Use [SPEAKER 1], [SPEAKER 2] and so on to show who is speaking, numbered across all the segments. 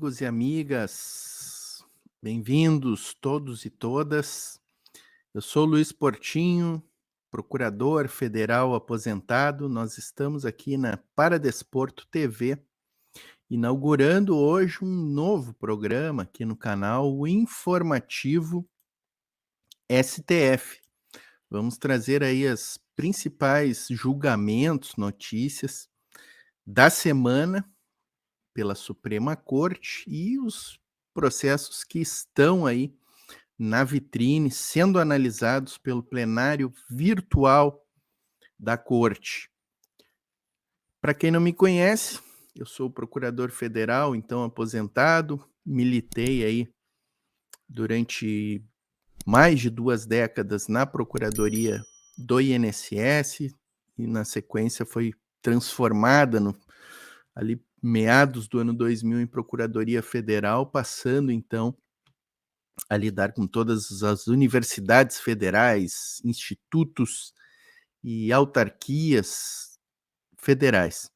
[SPEAKER 1] amigos e amigas, bem-vindos todos e todas. Eu sou Luiz Portinho, procurador federal aposentado. Nós estamos aqui na Paradesporto TV, inaugurando hoje um novo programa aqui no canal, o Informativo STF. Vamos trazer aí as principais julgamentos, notícias da semana pela Suprema Corte e os processos que estão aí na vitrine, sendo analisados pelo plenário virtual da Corte. Para quem não me conhece, eu sou procurador federal, então aposentado, militei aí durante mais de 2 décadas na Procuradoria do INSS e na sequência foi transformada ali meados do ano 2000 em Procuradoria Federal, passando então a lidar com todas as universidades federais, institutos e autarquias federais.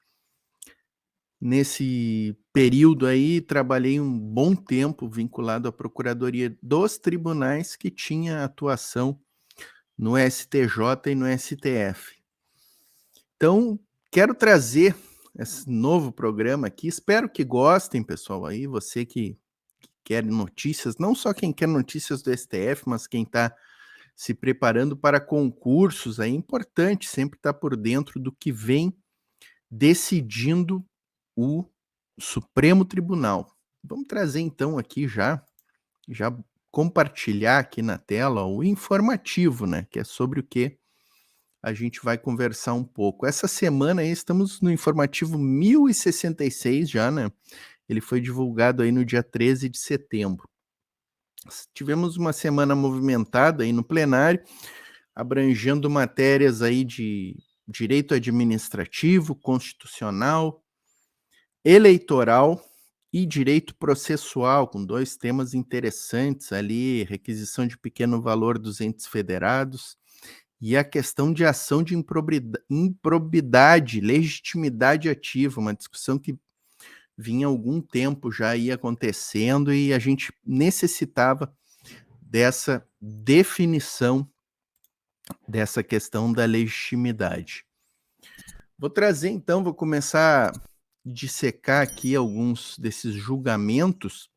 [SPEAKER 1] Nesse período aí, trabalhei um bom tempo vinculado à Procuradoria dos Tribunais, que tinha atuação no STJ e no STF. Então, quero trazer esse novo programa aqui. Espero que gostem, pessoal, aí, você que quer notícias, não só quem quer notícias do STF, mas quem está se preparando para concursos, é importante sempre estar por dentro do que vem decidindo o Supremo Tribunal. Vamos trazer então aqui já compartilhar aqui na tela ó, o informativo, né, que é sobre o que a gente vai conversar um pouco. Essa semana aí estamos no informativo 1066 já, né? Ele foi divulgado aí no dia 13 de setembro. Tivemos uma semana movimentada aí no plenário, abrangendo matérias aí de direito administrativo, constitucional, eleitoral e direito processual, com 2 temas interessantes ali, requisição de pequeno valor dos entes federados e a questão de ação de improbidade, legitimidade ativa, uma discussão que vinha há algum tempo já aí acontecendo e a gente necessitava dessa definição dessa questão da legitimidade. Vou trazer então, vou começar a dissecar aqui alguns desses julgamentos.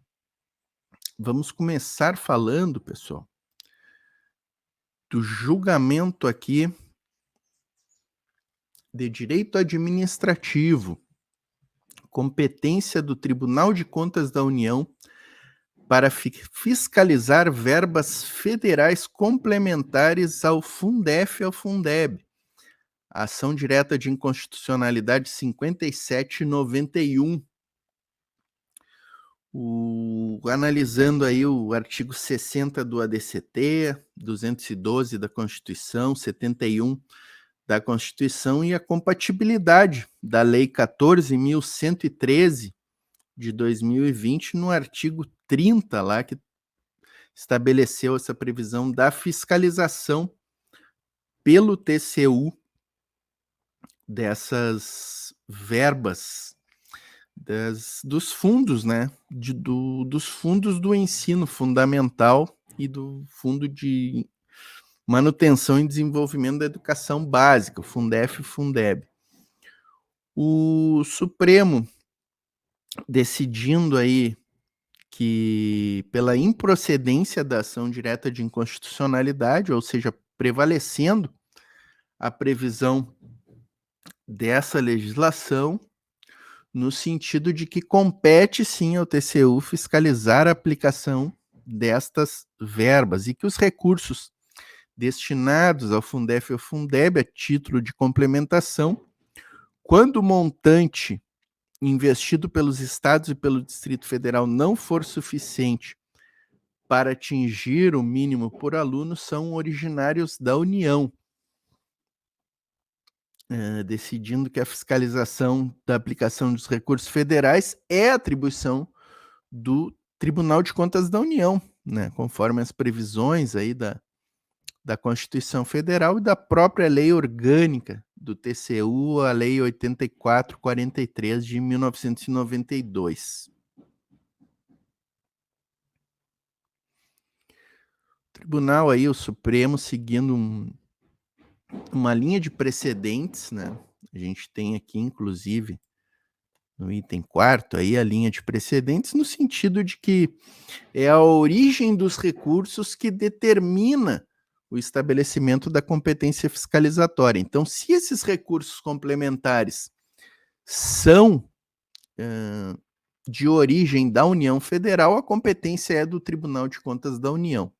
[SPEAKER 1] Vamos começar falando, pessoal, do julgamento aqui de direito administrativo, competência do Tribunal de Contas da União para fiscalizar verbas federais complementares ao Fundef e ao Fundeb. A ação direta de inconstitucionalidade 5791. Analisando aí o artigo 60 do ADCT, 212 da Constituição, 71 da Constituição e a compatibilidade da Lei 14.113 de 2020 no artigo 30 lá, que estabeleceu essa previsão da fiscalização pelo TCU dessas verbas dos fundos, né? Dos fundos do ensino fundamental e do Fundo de Manutenção e Desenvolvimento da Educação Básica, o Fundef e Fundeb. O Supremo decidindo aí que pela improcedência da ação direta de inconstitucionalidade, ou seja, prevalecendo a previsão dessa legislação, no sentido de que compete sim ao TCU fiscalizar a aplicação destas verbas e que os recursos destinados ao Fundef e ao Fundeb a título de complementação, quando o montante investido pelos estados e pelo Distrito Federal não for suficiente para atingir o mínimo por aluno, são originários da União, decidindo que a fiscalização da aplicação dos recursos federais é atribuição do Tribunal de Contas da União, né, conforme as previsões aí da Constituição Federal e da própria lei orgânica do TCU, a Lei 8443 de 1992. Tribunal aí, o Supremo, seguindo uma linha de precedentes, né? A gente tem aqui, inclusive, no item 4 aí, a linha de precedentes, no sentido de que é a origem dos recursos que determina o estabelecimento da competência fiscalizatória. Então, se esses recursos complementares são de origem da União Federal, a competência é do Tribunal de Contas da União.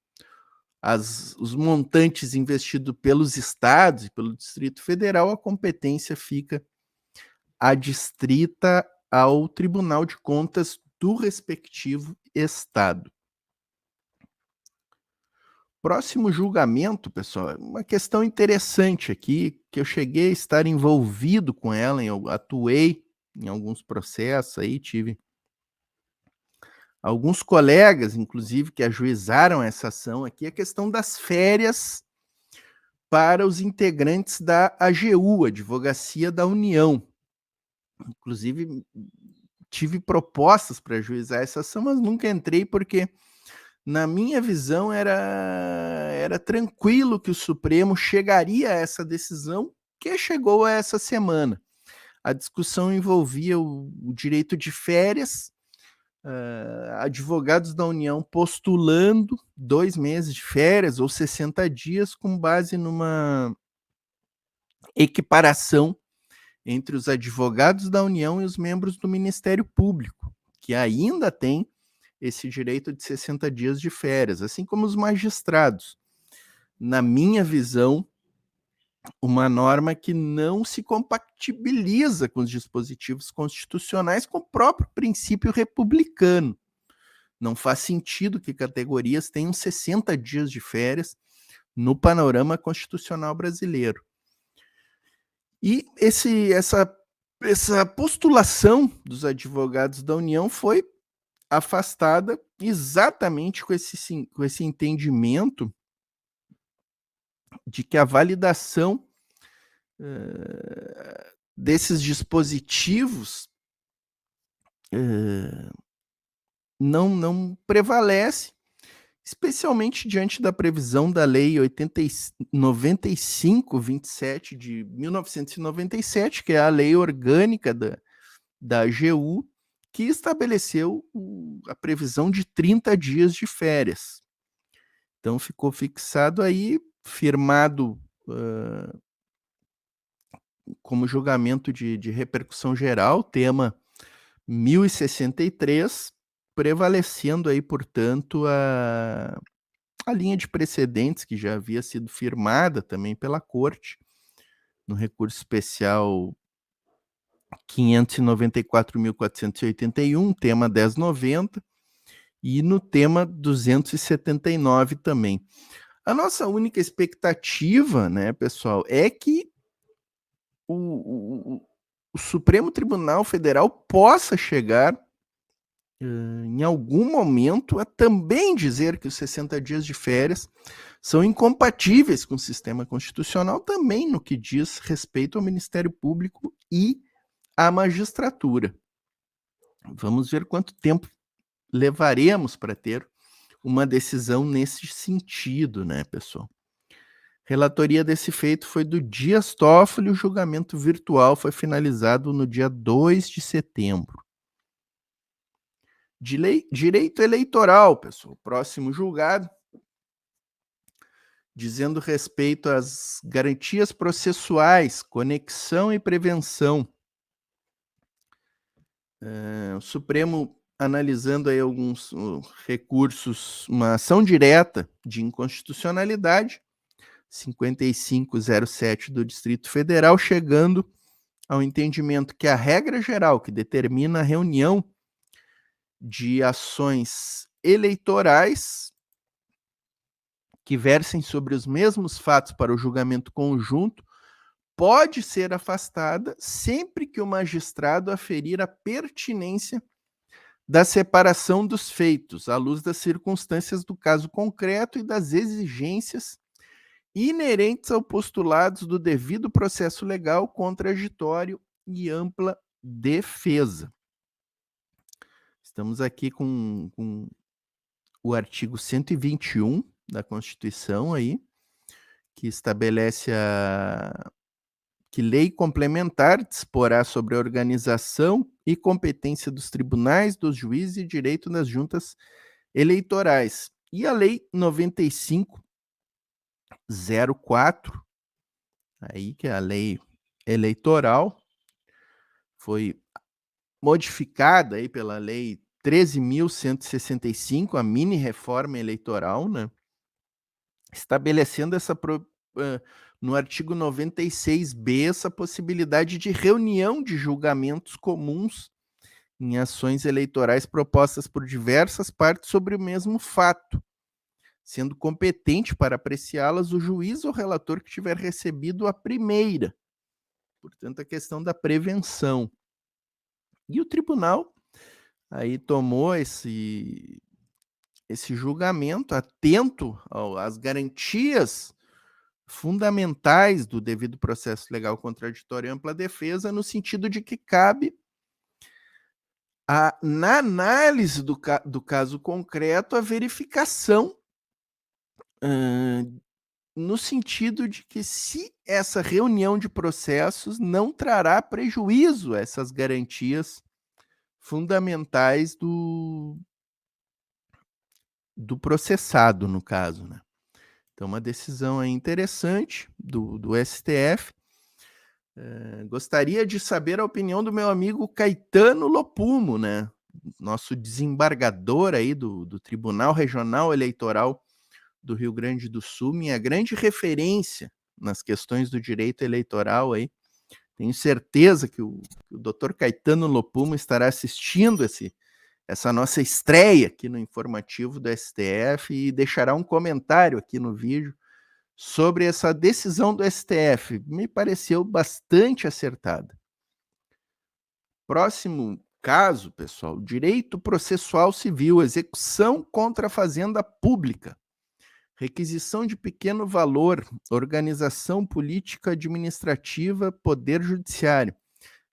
[SPEAKER 1] Os montantes investidos pelos estados e pelo Distrito Federal, a competência fica adstrita ao Tribunal de Contas do respectivo estado. Próximo julgamento, pessoal, uma questão interessante aqui, que eu cheguei a estar envolvido com ela, eu atuei em alguns processos aí, tive alguns colegas, inclusive, que ajuizaram essa ação aqui, a questão das férias para os integrantes da AGU, Advocacia da União. Inclusive, tive propostas para ajuizar essa ação, mas nunca entrei porque, na minha visão, era tranquilo que o Supremo chegaria a essa decisão que chegou a essa semana. A discussão envolvia o direito de férias, advogados da União postulando 2 meses de férias ou 60 dias com base numa equiparação entre os advogados da União e os membros do Ministério Público, que ainda tem esse direito de 60 dias de férias, assim como os magistrados. Na minha visão, uma norma que não se compatibiliza com os dispositivos constitucionais, com o próprio princípio republicano. Não faz sentido que categorias tenham 60 dias de férias no panorama constitucional brasileiro. E essa postulação dos advogados da União foi afastada exatamente com esse entendimento de que a validação desses dispositivos não prevalece, especialmente diante da previsão da Lei 95/27 de 1997, que é a lei orgânica da AGU, que estabeleceu a previsão de 30 dias de férias. Então, ficou fixado aí, firmado como julgamento de repercussão geral, tema 1063, prevalecendo aí, portanto, a linha de precedentes que já havia sido firmada também pela Corte, no recurso especial 594.481, tema 1090, e no tema 279 também. A nossa única expectativa, né, pessoal, é que o Supremo Tribunal Federal possa chegar em algum momento a também dizer que os 60 dias de férias são incompatíveis com o sistema constitucional, também no que diz respeito ao Ministério Público e à magistratura. Vamos ver quanto tempo levaremos para ter uma decisão nesse sentido, né, pessoal? Relatoria desse feito foi do Dias Toffoli, o julgamento virtual foi finalizado no dia 2 de setembro. Direito eleitoral, pessoal, próximo julgado, dizendo respeito às garantias processuais, conexão e prevenção. O Supremo analisando aí alguns recursos, uma ação direta de inconstitucionalidade, 5507 do Distrito Federal, chegando ao entendimento que a regra geral que determina a reunião de ações eleitorais que versem sobre os mesmos fatos para o julgamento conjunto pode ser afastada sempre que o magistrado aferir a pertinência da separação dos feitos, à luz das circunstâncias do caso concreto e das exigências inerentes ao postulados do devido processo legal, contraditório e ampla defesa. Estamos aqui com o artigo 121 da Constituição aí, que estabelece que lei complementar disporá sobre a organização e competência dos tribunais, dos juízes e direito das juntas eleitorais. E a Lei 9504, aí, que é a lei eleitoral, foi modificada aí pela Lei 13.165, a mini reforma eleitoral, né? Estabelecendo no artigo 96b essa possibilidade de reunião de julgamentos comuns em ações eleitorais propostas por diversas partes sobre o mesmo fato, sendo competente para apreciá-las o juiz ou relator que tiver recebido a primeira. Portanto, a questão da prevenção. E o tribunal aí tomou esse julgamento atento às garantias fundamentais do devido processo legal contraditório e ampla defesa, no sentido de que cabe, na análise do caso concreto, a verificação, no sentido de que, se essa reunião de processos não trará prejuízo a essas garantias fundamentais do processado, no caso, né? Então, uma decisão aí interessante do STF. Gostaria de saber a opinião do meu amigo Caetano Lopumo, né? Nosso desembargador aí do Tribunal Regional Eleitoral do Rio Grande do Sul, minha grande referência nas questões do direito eleitoral aí. Tenho certeza que o Dr. Caetano Lopumo estará assistindo essa nossa estreia aqui no informativo do STF e deixará um comentário aqui no vídeo sobre essa decisão do STF. Me pareceu bastante acertada. Próximo caso, pessoal: direito processual civil, execução contra a fazenda pública, requisição de pequeno valor, organização política administrativa, poder judiciário.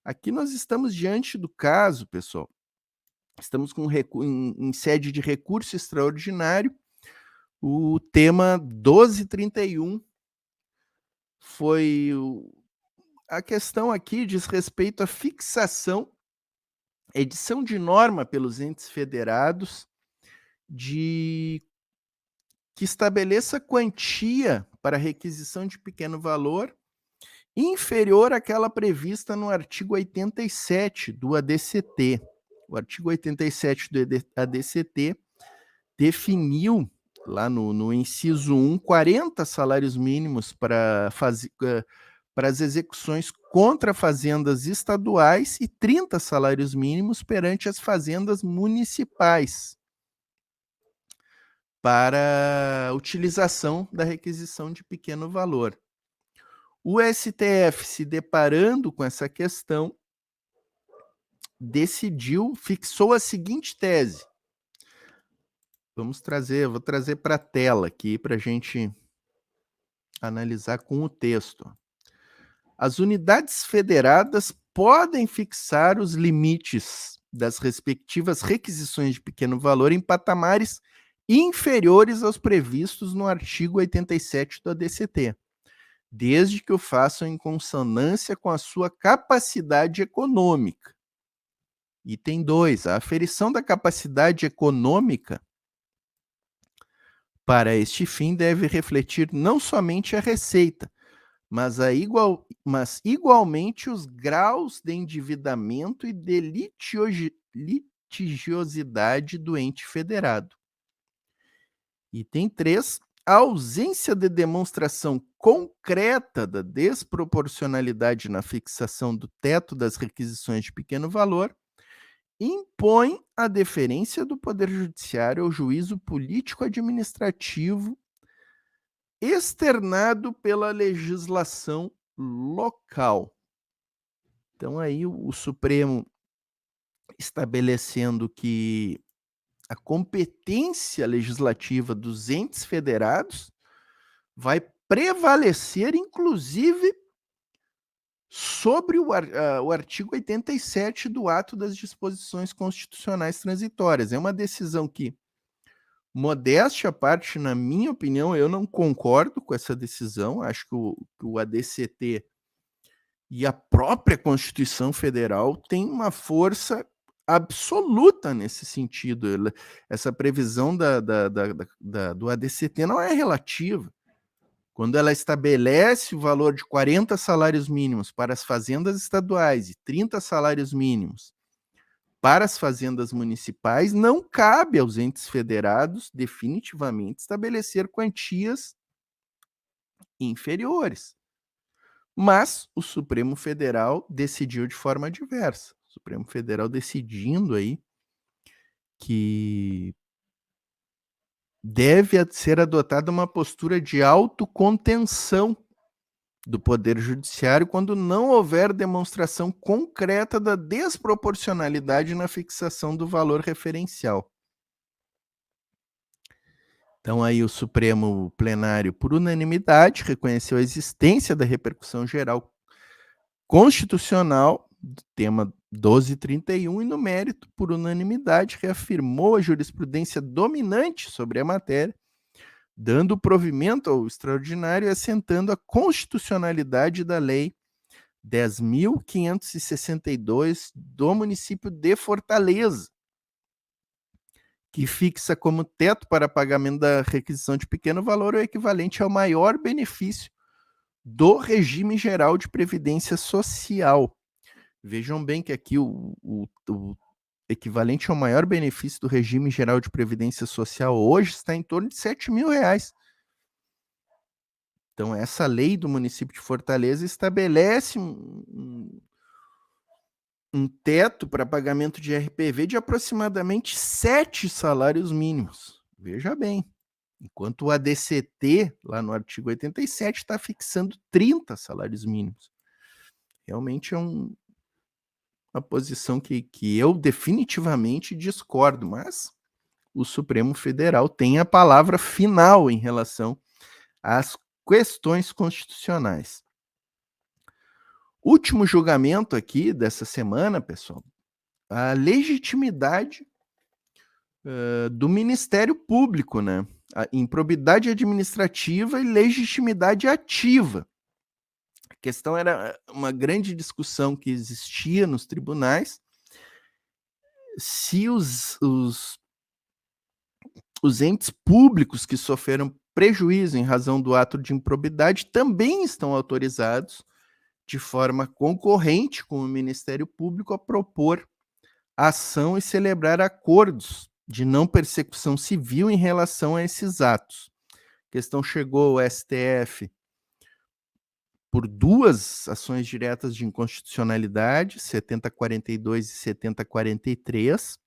[SPEAKER 1] Aqui nós estamos diante do caso, pessoal. Estamos em sede de recurso extraordinário. O tema 1231 foi a questão aqui diz respeito à fixação, edição de norma pelos entes federados que estabeleça quantia para requisição de pequeno valor inferior àquela prevista no artigo 87 do ADCT. O artigo 87 do ADCT definiu, lá no inciso 1, 40 salários mínimos para as execuções contra fazendas estaduais e 30 salários mínimos perante as fazendas municipais para utilização da requisição de pequeno valor. O STF, se deparando com essa questão, fixou a seguinte tese. Vou trazer para a tela aqui para a gente analisar com o texto. As unidades federadas podem fixar os limites das respectivas requisições de pequeno valor em patamares inferiores aos previstos no artigo 87 do ADCT, desde que o façam em consonância com a sua capacidade econômica. Item 2. A aferição da capacidade econômica para este fim deve refletir não somente a receita, mas igualmente os graus de endividamento e de litigiosidade do ente federado. Item 3. A ausência de demonstração concreta da desproporcionalidade na fixação do teto das requisições de pequeno valor impõe a deferência do Poder Judiciário ao juízo político-administrativo externado pela legislação local. Então, aí o Supremo estabelecendo que a competência legislativa dos entes federados vai prevalecer, inclusive, sobre o artigo 87 do Ato das Disposições Constitucionais Transitórias. É uma decisão que Modéstia à parte, na minha opinião, eu não concordo com essa decisão. Acho que o ADCT e a própria Constituição Federal têm uma força absoluta nesse sentido. Essa previsão do ADCT não é relativa. Quando ela estabelece o valor de 40 salários mínimos para as fazendas estaduais e 30 salários mínimos para as fazendas municipais, não cabe aos entes federados definitivamente estabelecer quantias inferiores. Mas o Supremo Federal decidiu de forma diversa. O Supremo Federal decidindo aí que deve ser adotada uma postura de autocontenção do Poder Judiciário quando não houver demonstração concreta da desproporcionalidade na fixação do valor referencial. Então aí o Supremo Plenário, por unanimidade, reconheceu a existência da repercussão geral constitucional do tema 1231 e no mérito, por unanimidade, reafirmou a jurisprudência dominante sobre a matéria, dando provimento ao extraordinário e assentando a constitucionalidade da Lei 10.562 do município de Fortaleza, que fixa como teto para pagamento da requisição de pequeno valor o equivalente ao maior benefício do regime geral de previdência social. Vejam bem que aqui o equivalente ao maior benefício do regime geral de previdência social hoje está em torno de R$7.000. Então, essa lei do município de Fortaleza estabelece um teto para pagamento de RPV de aproximadamente 7 salários mínimos. Veja bem, enquanto o ADCT, lá no artigo 87, está fixando 30 salários mínimos. Realmente é uma posição que eu definitivamente discordo, mas o Supremo Federal tem a palavra final em relação às questões constitucionais. Último julgamento aqui dessa semana, pessoal, a legitimidade do Ministério Público, né? A improbidade administrativa e legitimidade ativa. A questão era uma grande discussão que existia nos tribunais se os entes públicos que sofreram prejuízo em razão do ato de improbidade também estão autorizados de forma concorrente com o Ministério Público a propor ação e celebrar acordos de não persecução civil em relação a esses atos. A questão chegou ao STF por 2 ações diretas de inconstitucionalidade, 7042 e 7043,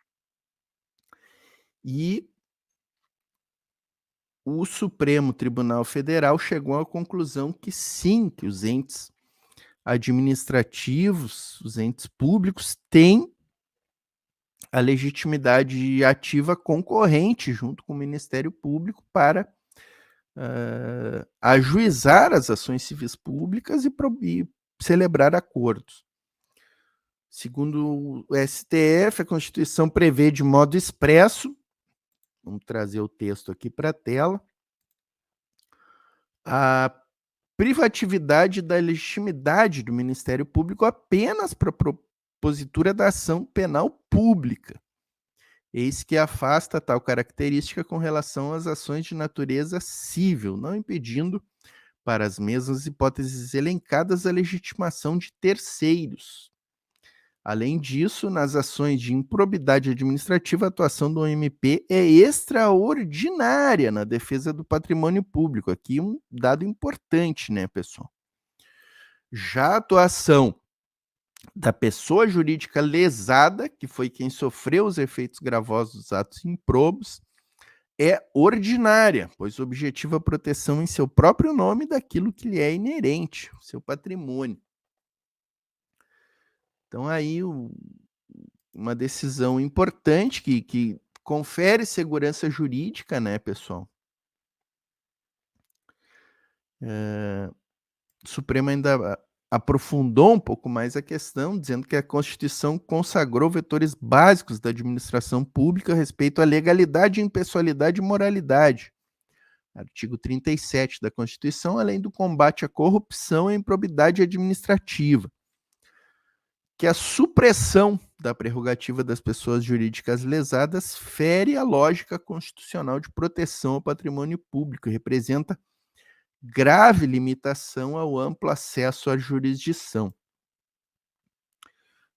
[SPEAKER 1] e o Supremo Tribunal Federal chegou à conclusão que sim, que os entes administrativos, os entes públicos têm a legitimidade ativa concorrente junto com o Ministério Público para ajuizar as ações civis públicas e celebrar acordos. Segundo o STF, a Constituição prevê de modo expresso, vamos trazer o texto aqui para a tela, a privatividade da legitimidade do Ministério Público apenas para a propositura da ação penal pública. Eis que afasta tal característica com relação às ações de natureza civil, não impedindo, para as mesmas hipóteses elencadas, a legitimação de terceiros. Além disso, nas ações de improbidade administrativa, a atuação do MP é extraordinária na defesa do patrimônio público. Aqui um dado importante, né, pessoal? Já a atuação da pessoa jurídica lesada, que foi quem sofreu os efeitos gravosos dos atos improbos, é ordinária, pois objetiva a proteção em seu próprio nome daquilo que lhe é inerente, o seu patrimônio. Então aí uma decisão importante que confere segurança jurídica, né, pessoal? O Supremo ainda aprofundou um pouco mais a questão, dizendo que a Constituição consagrou vetores básicos da administração pública a respeito à legalidade, impessoalidade e moralidade. Artigo 37 da Constituição, além do combate à corrupção e à improbidade administrativa, que a supressão da prerrogativa das pessoas jurídicas lesadas fere a lógica constitucional de proteção ao patrimônio público e representa grave limitação ao amplo acesso à jurisdição.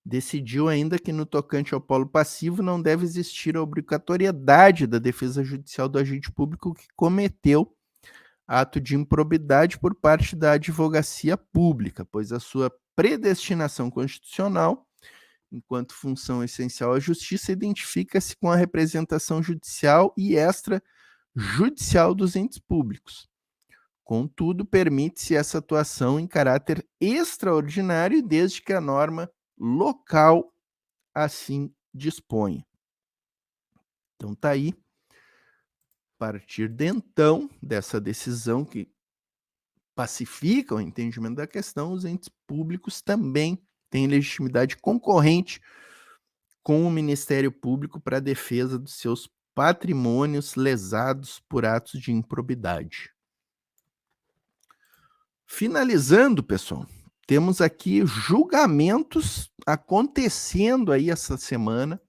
[SPEAKER 1] Decidiu ainda que, no tocante ao polo passivo, não deve existir a obrigatoriedade da defesa judicial do agente público que cometeu ato de improbidade por parte da advocacia pública, pois a sua predestinação constitucional, enquanto função essencial à justiça, identifica-se com a representação judicial e extrajudicial dos entes públicos. Contudo, permite-se essa atuação em caráter extraordinário desde que a norma local assim disponha. Então tá aí, a partir de então, dessa decisão que pacifica o entendimento da questão, os entes públicos também têm legitimidade concorrente com o Ministério Público para a defesa dos seus patrimônios lesados por atos de improbidade. Finalizando, pessoal, temos aqui julgamentos acontecendo aí essa semana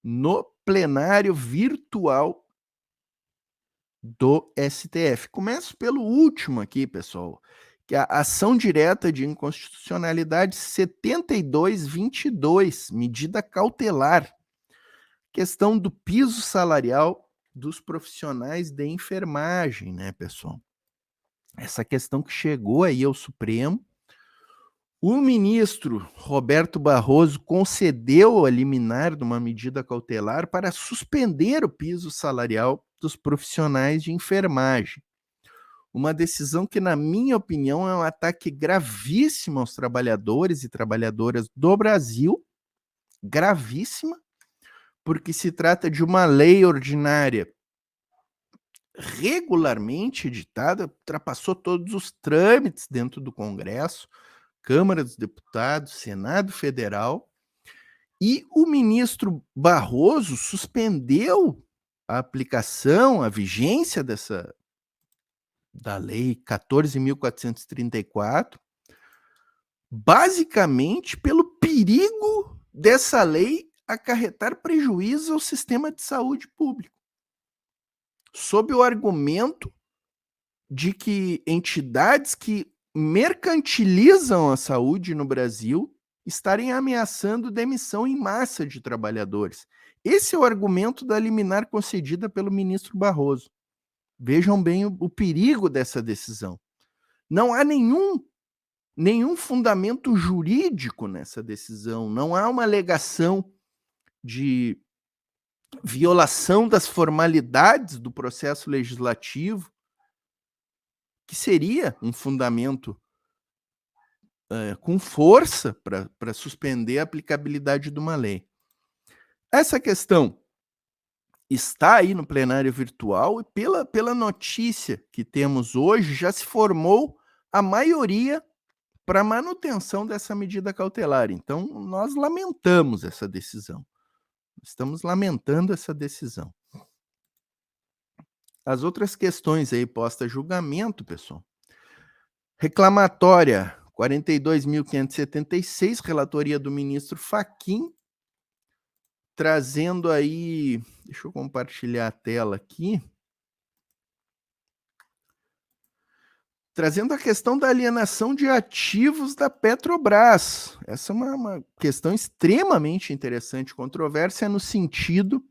[SPEAKER 1] no plenário virtual do STF. Começo pelo último aqui, pessoal, que é a ação direta de inconstitucionalidade 7222, medida cautelar, questão do piso salarial dos profissionais de enfermagem, né, pessoal? Essa questão que chegou aí ao Supremo, o ministro Roberto Barroso concedeu a liminar de uma medida cautelar para suspender o piso salarial dos profissionais de enfermagem. Uma decisão que, na minha opinião, é um ataque gravíssimo aos trabalhadores e trabalhadoras do Brasil, gravíssima, porque se trata de uma lei ordinária regularmente editada, ultrapassou todos os trâmites dentro do Congresso, Câmara dos Deputados, Senado Federal, e o ministro Barroso suspendeu a aplicação, a vigência da lei 14.434, basicamente pelo perigo dessa lei acarretar prejuízo ao sistema de saúde público, sob o argumento de que entidades que mercantilizam a saúde no Brasil estarem ameaçando demissão em massa de trabalhadores. Esse é o argumento da liminar concedida pelo ministro Barroso. Vejam bem o perigo dessa decisão. Não há nenhum fundamento jurídico nessa decisão, não há uma alegação de violação das formalidades do processo legislativo, que seria um fundamento com força para suspender a aplicabilidade de uma lei. Essa questão está aí no plenário virtual e pela notícia que temos hoje, já se formou a maioria para a manutenção dessa medida cautelar. Então, nós lamentamos essa decisão. Estamos lamentando essa decisão. As outras questões aí postas a julgamento, pessoal. Reclamatória 42.576, relatoria do ministro Fachin, trazendo aí, deixa eu compartilhar a tela aqui, trazendo a questão da alienação de ativos da Petrobras. Essa é uma questão extremamente interessante, controvérsia no sentido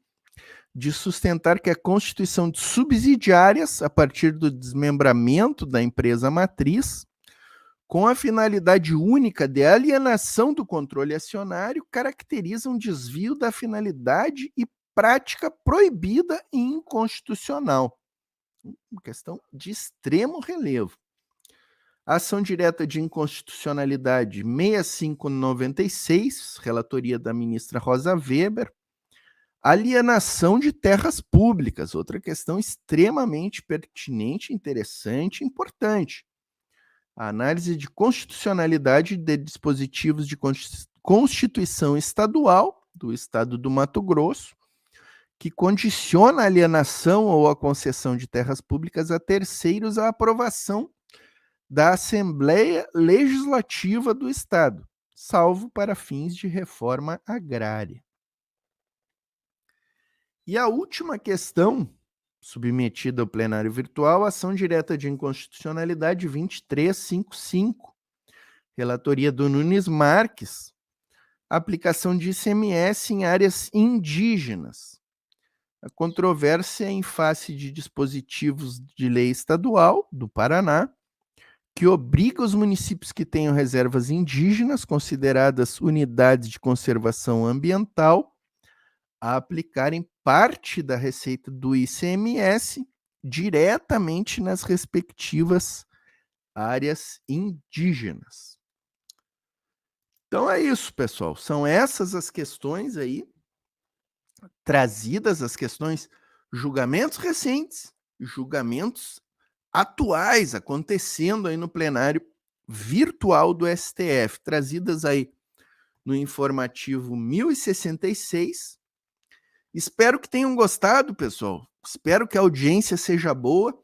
[SPEAKER 1] de sustentar que a constituição de subsidiárias, a partir do desmembramento da empresa matriz, com a finalidade única de alienação do controle acionário, caracteriza um desvio da finalidade e prática proibida e inconstitucional. Uma questão de extremo relevo. A ação direta de inconstitucionalidade 6596, relatoria da ministra Rosa Weber. Alienação de terras públicas, outra questão extremamente pertinente, interessante e importante. a análise de constitucionalidade de dispositivos de Constituição Estadual do Estado do Mato Grosso, que condiciona a alienação ou a concessão de terras públicas a terceiros à aprovação da Assembleia Legislativa do Estado, salvo para fins de reforma agrária. E a última questão, submetida ao plenário virtual, ação direta de inconstitucionalidade 2355, relatoria do Nunes Marques, aplicação de ICMS em áreas indígenas. A controvérsia é em face de dispositivos de lei estadual do Paraná, que obriga os municípios que tenham reservas indígenas, consideradas unidades de conservação ambiental, a aplicarem parte da receita do ICMS diretamente nas respectivas áreas indígenas. Então é isso, pessoal. São essas as questões aí trazidas, as questões, julgamentos recentes, julgamentos atuais acontecendo aí no plenário virtual do STF, trazidas aí no informativo 1066. Espero que tenham gostado, pessoal. Espero que a audiência seja boa.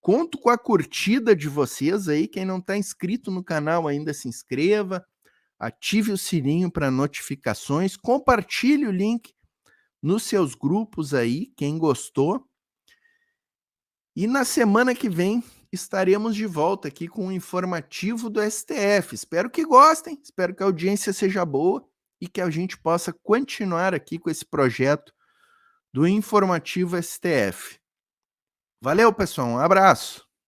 [SPEAKER 1] Conto com a curtida de vocês aí. Quem não está inscrito no canal ainda, se inscreva. Ative o sininho para notificações. Compartilhe o link nos seus grupos aí, quem gostou. E na semana que vem estaremos de volta aqui com o informativo do STF. Espero que gostem, espero que a audiência seja boa e que a gente possa continuar aqui com esse projeto do informativo STF. Valeu, pessoal, um abraço.